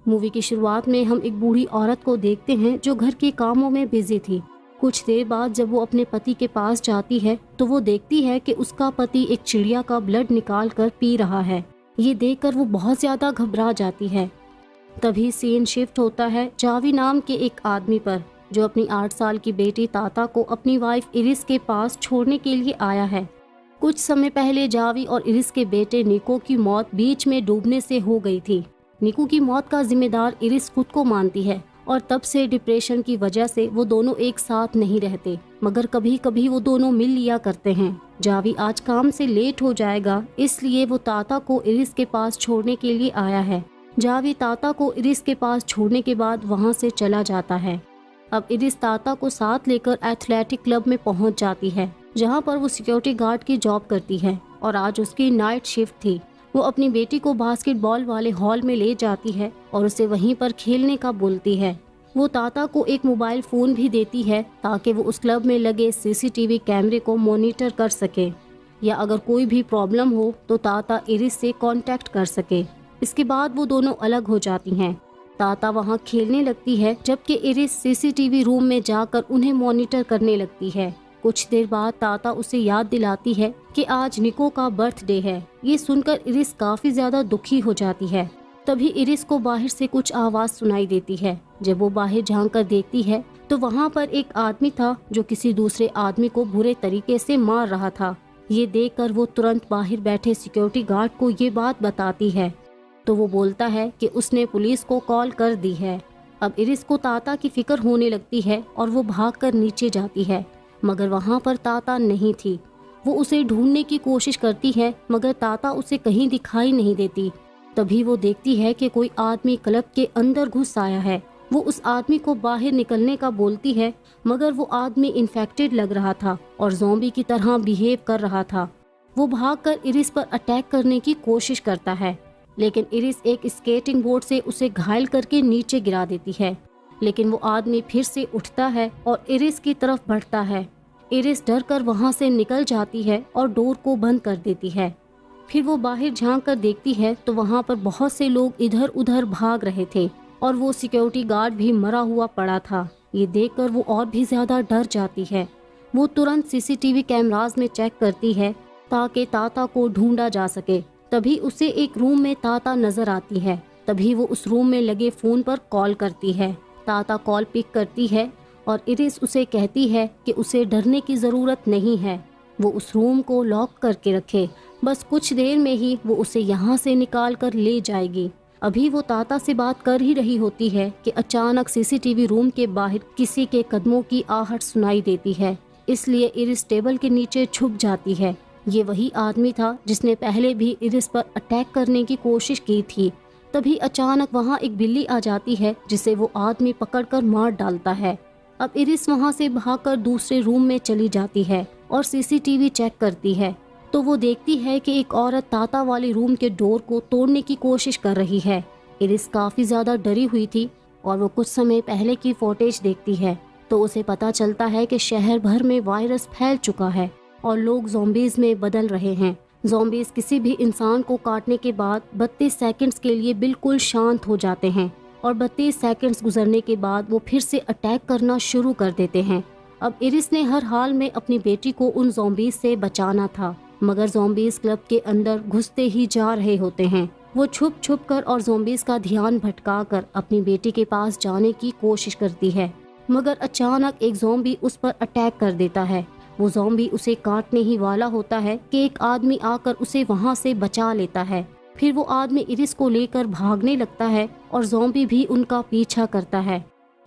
Movie की शुरुआत में हम एक बूढ़ी औरत को देखते हैं जो घर के कामों में बिजी थी। कुछ देर बाद जब वो अपने पति के पास जाती है तो वो देखती है कि उसका पति एक चिड़िया का ब्लड निकाल कर पी रहा है। ये देखकर वो बहुत ज्यादा घबरा जाती है। तभी सीन शिफ्ट होता है जावी नाम के एक आदमी पर, जो अपनी 8 साल की बेटी ताता को अपनी वाइफ इरिस के पास छोड़ने के लिए आया है। कुछ समय पहले जावी और इरिस के बेटे निको की मौत बीच में डूबने से हो गई थी। निको की मौत का जिम्मेदार इरिस खुद को मानती है और तब से डिप्रेशन की वजह से वो दोनों एक साथ नहीं रहते, मगर कभी कभी वो दोनों मिल लिया करते हैं। जावी आज काम से लेट हो जाएगा, इसलिए वो ताता को इरिस के पास छोड़ने के लिए आया है। जावी ताता को इरिस के पास छोड़ने के बाद वहाँ से चला जाता है। अब इरिस ताता को साथ लेकर एथलेटिक क्लब में पहुँच जाती है, जहाँ पर वो सिक्योरिटी गार्ड की जॉब करती है और आज उसकी नाइट शिफ्ट थी। वो अपनी बेटी को बास्केटबॉल वाले हॉल में ले जाती है और उसे वहीं पर खेलने का बोलती है। वो ताता को एक मोबाइल फ़ोन भी देती है ताकि वो उस क्लब में लगे सीसीटीवी कैमरे को मॉनिटर कर सके, या अगर कोई भी प्रॉब्लम हो तो ताता इरिस से कांटेक्ट कर सके। इसके बाद वो दोनों अलग हो जाती हैं। ताता वहाँ खेलने लगती है जबकि इरिस सीसीटीवी रूम में जाकर उन्हें मॉनिटर करने लगती है। कुछ देर बाद ताता उसे याद दिलाती है कि आज निको का बर्थडे है। ये सुनकर इरिस काफी ज्यादा दुखी हो जाती है। तभी इरिस को बाहर से कुछ आवाज सुनाई देती है। जब वो बाहर झांक कर देखती है तो वहाँ पर एक आदमी था जो किसी दूसरे आदमी को बुरे तरीके से मार रहा था। ये देखकर वो तुरंत बाहर बैठे सिक्योरिटी गार्ड को ये बात बताती है, तो वो बोलता है कि उसने पुलिस को कॉल कर दी है। अब इरिस को ताता की फिक्र होने लगती है और वो भागकर नीचे जाती है, मगर वहाँ पर ताता नहीं थी। वो उसे ढूंढने की कोशिश करती है मगर ताता उसे कहीं दिखाई नहीं देती। तभी वो देखती है कि कोई आदमी क्लब के अंदर घुस आया है। वो उस आदमी को बाहर निकलने का बोलती है, मगर वो आदमी इन्फेक्टेड लग रहा था और ज़ॉम्बी की तरह बिहेव कर रहा था। वो भागकर इरिस पर अटैक करने की कोशिश करता है, लेकिन इरिस एक स्केटिंग बोर्ड से उसे घायल करके नीचे गिरा देती है। लेकिन वो आदमी फिर से उठता है और इरिस की तरफ बढ़ता है। इरिस डर कर वहाँ से निकल जाती है और डोर को बंद कर देती है। फिर वो बाहर झांक कर देखती है तो वहाँ पर बहुत से लोग इधर उधर भाग रहे थे और वो सिक्योरिटी गार्ड भी मरा हुआ पड़ा था। ये देखकर वो और भी ज्यादा डर जाती है। वो तुरंत सीसीटीवी कैमरास में चेक करती है ताकि ताता को ढूंढा जा सके। तभी उसे एक रूम में ताता नजर आती है। तभी वो उस रूम में लगे फोन पर कॉल करती है। ताता कॉल पिक करती है और इरिस उसे कहती है कि उसे डरने की ज़रूरत नहीं है, वो उस रूम को लॉक करके रखे, बस कुछ देर में ही वो उसे यहाँ से निकाल कर ले जाएगी। अभी वो ताता से बात कर ही रही होती है कि अचानक सीसीटीवी रूम के बाहर किसी के कदमों की आहट सुनाई देती है, इसलिए इरिस टेबल के नीचे छुप जाती है। ये वही आदमी था जिसने पहले भी इरिस पर अटैक करने की कोशिश की थी। तभी अचानक वहाँ एक बिल्ली आ जाती है जिसे वो आदमी पकड़कर मार डालता है। अब इरिस वहाँ से भागकर दूसरे रूम में चली जाती है और सीसीटीवी चेक करती है, तो वो देखती है कि एक औरत ताता वाले रूम के डोर को तोड़ने की कोशिश कर रही है। इरिस काफ़ी ज़्यादा डरी हुई थी और वो कुछ समय पहले की फुटेज देखती है, तो उसे पता चलता है कि शहर भर में वायरस फैल चुका है और लोग ज़ॉम्बीज़ में बदल रहे हैं। ज़ॉम्बीज़ किसी भी इंसान को काटने के बाद 32 सेकंड्स के लिए बिल्कुल शांत हो जाते हैं और 32 सेकंड्स गुजरने के बाद वो फिर से अटैक करना शुरू कर देते हैं। अब इरिस ने हर हाल में अपनी बेटी को उन ज़ॉम्बीज़ से बचाना था, मगर ज़ॉम्बीज़ क्लब के अंदर घुसते ही जा रहे होते हैं। वो छुप छुप कर और ज़ॉम्बीज़ का ध्यान भटका कर अपनी बेटी के पास जाने की कोशिश करती है, मगर अचानक एक ज़ॉम्बी उस पर अटैक कर देता है। वो ज़ॉम्बी उसे काटने ही वाला होता है कि एक आदमी आकर उसे वहाँ से बचा लेता है। फिर वो आदमी इरिस को लेकर भागने लगता है और ज़ॉम्बी भी उनका पीछा करता है।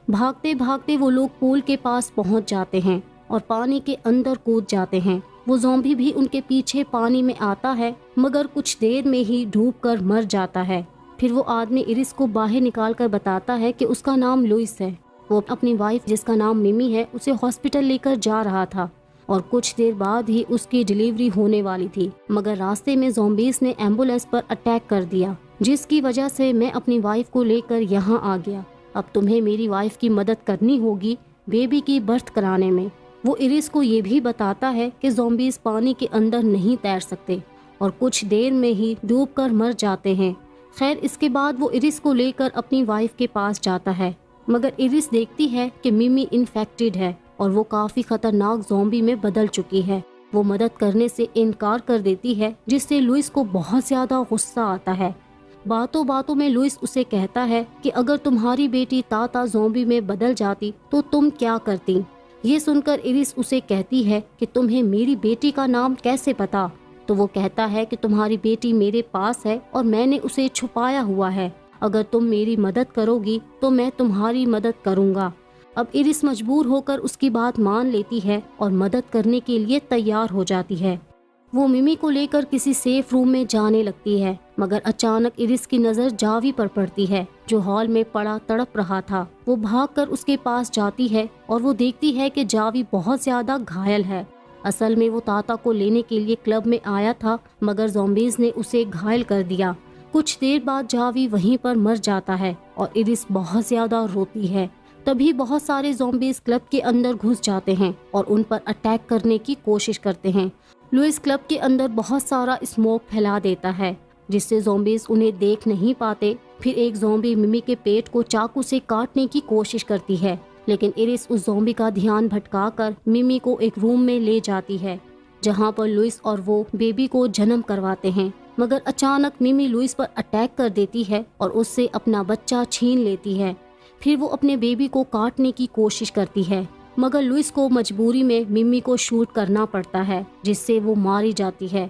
भागते भागते वो लोग पूल के पास पहुँच जाते हैं और पानी के अंदर कूद जाते हैं। वो ज़ॉम्बी भी उनके पीछे पानी में आता है, मगर कुछ देर में ही डूबकर मर जाता है। फिर वो आदमी इरिस को बाहर निकाल कर बताता है कि उसका नाम लुइस है। वो अपनी वाइफ जिसका नाम मिमी है उसे हॉस्पिटल लेकर जा रहा था और कुछ देर बाद ही उसकी डिलीवरी होने वाली थी, मगर रास्ते में ज़ॉम्बीज़ ने एम्बुलेंस पर अटैक कर दिया, जिसकी वजह से मैं अपनी वाइफ को लेकर यहाँ आ गया। अब तुम्हें मेरी वाइफ की मदद करनी होगी बेबी की बर्थ कराने में। वो इरिस को ये भी बताता है कि ज़ॉम्बीज़ पानी के अंदर नहीं तैर सकते और कुछ देर में ही डूबकर मर जाते हैं। खैर इसके बाद वो इरिस को लेकर अपनी वाइफ के पास जाता है, मगर इरिस देखती है कि मिमी इन्फेक्टेड है और वो काफ़ी खतरनाक ज़ॉम्बी में बदल चुकी है। वो मदद करने से इनकार कर देती है, जिससे लुइस को बहुत ज़्यादा गुस्सा आता है। बातों बातों में लुइस उसे कहता है कि अगर तुम्हारी बेटी ताता ज़ॉम्बी में बदल जाती तो तुम क्या करती। ये सुनकर इरिस उसे कहती है कि तुम्हें मेरी बेटी का नाम कैसे पता। तो वो कहता है कि तुम्हारी बेटी मेरे पास है और मैंने उसे छुपाया हुआ है। अगर तुम मेरी मदद करोगी तो मैं तुम्हारी मदद करूँगा। अब इरिस मजबूर होकर उसकी बात मान लेती है और मदद करने के लिए तैयार हो जाती है। वो मिमी को लेकर किसी सेफ रूम में जाने लगती है, मगर अचानक इरिस की नज़र जावी पर पड़ती है, जो हॉल में पड़ा तड़प रहा था। वो भागकर उसके पास जाती है और वो देखती है कि जावी बहुत ज़्यादा घायल है। असल में वो ताता को लेने के लिए क्लब में आया था, मगर ज़ॉम्बीज़ ने उसे घायल कर दिया। कुछ देर बाद जावी वहीं पर मर जाता है और इरिस बहुत ज़्यादा रोती है। तभी बहुत सारे ज़ॉम्बीज़ क्लब के अंदर घुस जाते हैं और उन पर अटैक करने की कोशिश करते हैं। लुइस क्लब के अंदर बहुत सारा स्मोक फैला देता है, जिससे ज़ॉम्बीज़ उन्हें देख नहीं पाते। फिर एक ज़ॉम्बी मिमी के पेट को चाकू से काटने की कोशिश करती है, लेकिन इरिस उस ज़ॉम्बी का ध्यान भटकाकर मिमी को एक रूम में ले जाती है, जहां पर लुइस और वो बेबी को जन्म करवाते हैं। मगर अचानक मिमी लुइस पर अटैक कर देती है और उससे अपना बच्चा छीन लेती है। फिर वो अपने बेबी को काटने की कोशिश करती है, मगर लुइस को मजबूरी में मिमी को शूट करना पड़ता है, जिससे वो मारी जाती है।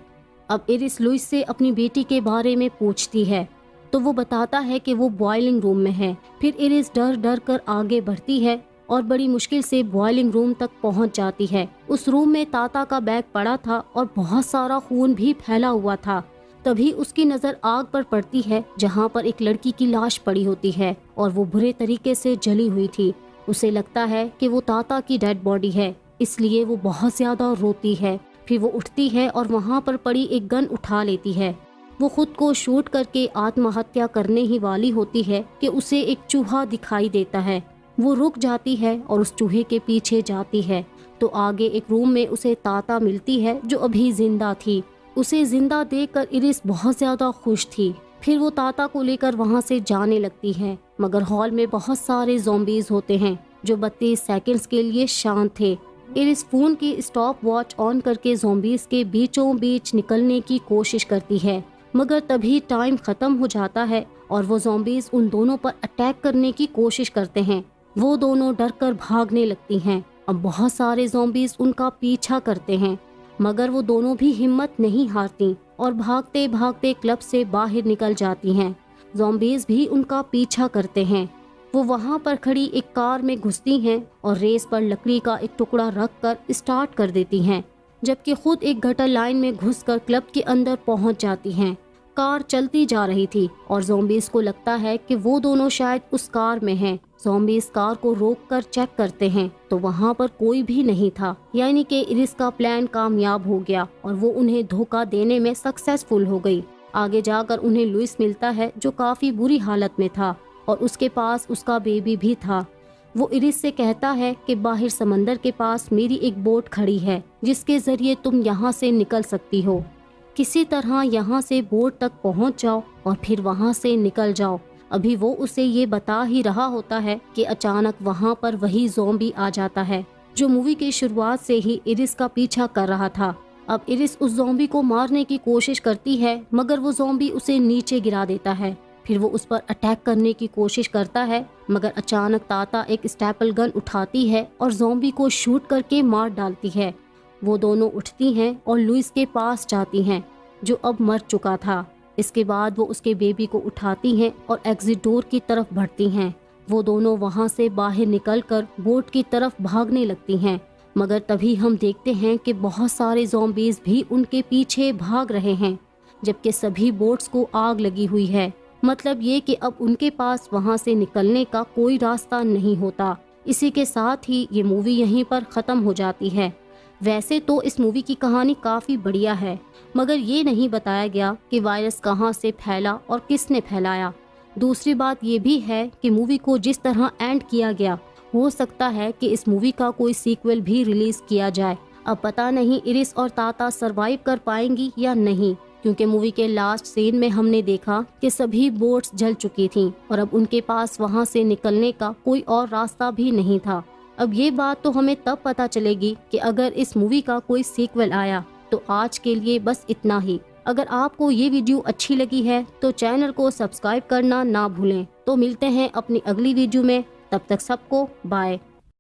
अब इरिस लुइस से अपनी बेटी के बारे में पूछती है, तो वो बताता है कि वो बॉयलिंग रूम में है। फिर इरिस डर डर कर आगे बढ़ती है और बड़ी मुश्किल से बॉयलिंग रूम तक पहुंच जाती है। उस रूम में ताता का बैग पड़ा था और बहुत सारा खून भी फैला हुआ था। तभी उसकी नज़र आग पर पड़ती है, जहां पर एक लड़की की लाश पड़ी होती है और वो बुरे तरीके से जली हुई थी। उसे लगता है कि वो ताता की डेड बॉडी है, इसलिए वो बहुत ज़्यादा रोती है। फिर वो उठती है और वहाँ पर पड़ी एक गन उठा लेती है। वो खुद को शूट करके आत्महत्या करने ही वाली होती है कि उसे एक चूहा दिखाई देता है। वो रुक जाती है और उस चूहे के पीछे जाती है, तो आगे एक रूम में उसे ताता मिलती है, जो अभी जिंदा थी। उसे जिंदा देखकर इरिस बहुत ज़्यादा खुश थी। फिर वो ताता को लेकर वहाँ से जाने लगती है, मगर हॉल में बहुत सारे ज़ॉम्बीज़ होते हैं, जो 32 सेकंड्स के लिए शांत थे। इरिस फ़ोन की स्टॉप वॉच ऑन करके ज़ॉम्बीज़ के बीचों बीच निकलने की कोशिश करती है, मगर तभी टाइम ख़त्म हो जाता है और वो ज़ॉम्बीज़ उन दोनों पर अटैक करने की कोशिश करते हैं। वो दोनों डरकर भागने लगती हैं। अब बहुत सारे ज़ॉम्बीज़ उनका पीछा करते हैं, मगर वो दोनों भी हिम्मत नहीं हारती और भागते भागते क्लब से बाहर निकल जाती हैं। ज़ॉम्बीज़ भी उनका पीछा करते हैं। वो वहाँ पर खड़ी एक कार में घुसती हैं और रेस पर लकड़ी का एक टुकड़ा रखकर स्टार्ट कर देती हैं, जबकि खुद एक गटर लाइन में घुसकर क्लब के अंदर पहुँच जाती हैं। कार चलती जा रही थी और ज़ॉम्बीज़ को लगता है कि वो दोनों शायद उस कार में हैं। ज़ॉम्बीज़ कार को रोककर चेक करते हैं, तो वहाँ पर कोई भी नहीं था, यानी कि इरिस का प्लान कामयाब हो गया और वो उन्हें धोखा देने में सक्सेसफुल हो गई। आगे जाकर उन्हें लुइस मिलता है, जो काफ़ी बुरी हालत में था और उसके पास उसका बेबी भी था। वो इरिस से कहता है कि बाहर समंदर के पास मेरी एक बोट खड़ी है, जिसके ज़रिए तुम यहाँ से निकल सकती हो। किसी तरह यहाँ से बोट तक पहुँच जाओ और फिर वहाँ से निकल जाओ। अभी वो उसे ये बता ही रहा होता है कि अचानक वहाँ पर वही ज़ॉम्बी आ जाता है, जो मूवी की शुरुआत से ही इरिस का पीछा कर रहा था। अब इरिस उस ज़ॉम्बी को मारने की कोशिश करती है, मगर वो ज़ॉम्बी उसे नीचे गिरा देता है। फिर वो उस पर अटैक करने की कोशिश करता है, मगर अचानक ताता एक स्टेपल गन उठाती है और ज़ॉम्बी को शूट करके मार डालती है। वो दोनों उठती हैं और लुइस के पास जाती हैं, जो अब मर चुका था। इसके बाद वो उसके बेबी को उठाती हैं और एग्जिट डोर की तरफ बढ़ती हैं। वो दोनों वहाँ से बाहर निकलकर बोट की तरफ भागने लगती हैं, मगर तभी हम देखते हैं कि बहुत सारे ज़ॉम्बीज़ भी उनके पीछे भाग रहे हैं, जबकि सभी बोट्स को आग लगी हुई है। मतलब ये कि अब उनके पास वहाँ से निकलने का कोई रास्ता नहीं होता। इसी के साथ ही ये मूवी यहीं पर ख़त्म हो जाती है। वैसे तो इस मूवी की कहानी काफ़ी बढ़िया है, मगर ये नहीं बताया गया कि वायरस कहाँ से फैला और किसने फैलाया। दूसरी बात ये भी है कि मूवी को जिस तरह एंड किया गया, हो सकता है कि इस मूवी का कोई सीक्वल भी रिलीज़ किया जाए। अब पता नहीं इरिस और ताता सरवाइव कर पाएंगी या नहीं। क्योंकि मूवी के लास्ट सीन में हमने देखा कि सभी बोट्स जल चुकी थीं और अब उनके पास वहां से निकलने का कोई और रास्ता भी नहीं था। अब ये बात तो हमें तब पता चलेगी कि अगर इस मूवी का कोई सीक्वल आया। तो आज के लिए बस इतना ही। अगर आपको ये वीडियो अच्छी लगी है तो चैनल को सब्सक्राइब करना ना भूलें। तो मिलते हैं अपनी अगली वीडियो में, तब तक सबको बाय।